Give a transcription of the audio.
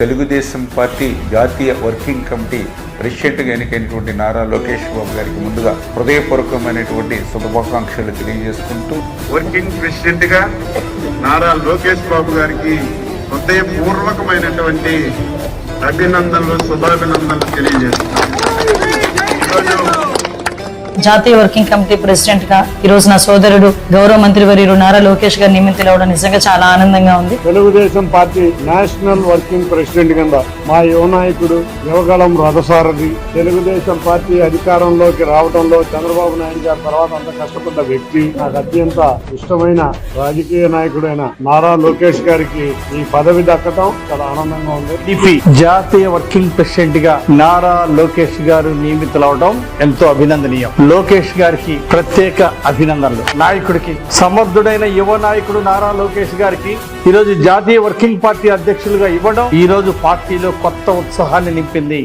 Telugu Desam party జాతీయ working committee ప్రెసిడెంట్గా ఎన్నికైనటువంటి నారా లోకేష్ బాబు గారికి ముందుగా హృదయపూర్వకమైనటువంటి శుభాకాంక్షలు తెలియజేసుకుంటూ, వర్కింగ్ ప్రెసిడెంట్ గా నారా లోకేష్ బాబు గారికి హృదయపూర్వకమైనటువంటి అభినందనలు, శుభాభినందనలు తెలియజేస్తున్నాను. జాతీయ వర్కింగ్ కమిటీ ప్రెసిడెంట్ గా ఈ రోజు నా సోదరుడు గౌరవ మంత్రి వర్యులు నారా లోకేష్ గారు నియమితులవడం నిజంగా చాలా ఆనందంగా ఉంది. Telugu Desam party national working president కింద మా యువ నాయకుడు యువగళం రథసారథి, తెలుగుదేశం పార్టీ అధికారంలోకి రావడంలో చంద్రబాబు నాయుడు గారి తర్వాత అంత కష్టపడ్డ వ్యక్తి, నాకు అత్యంత ఇష్టమైన రాజకీయ నాయకుడైన నారా లోకేష్ గారికి ఈ పదవి దక్కడం చాలా ఆనందంగా ఉంది. జాతీయ వర్కింగ్ ప్రెసిడెంట్ గా నారా లోకేష్ గారు నియమితులవడం ఎంతో అభినందనీయం. లోకేష్ గారికి ప్రత్యేక అభినందనలు. నాయకుడికి, సమర్థుడైన యువ నాయకుడు నారా లోకేష్ గారికి ఈరోజు జాతీయ వర్కింగ్ పార్టీ అధ్యక్షులుగా ఇవ్వడం ఈ రోజు పార్టీలో కొత్త ఉత్సాహాన్ని నింపింది.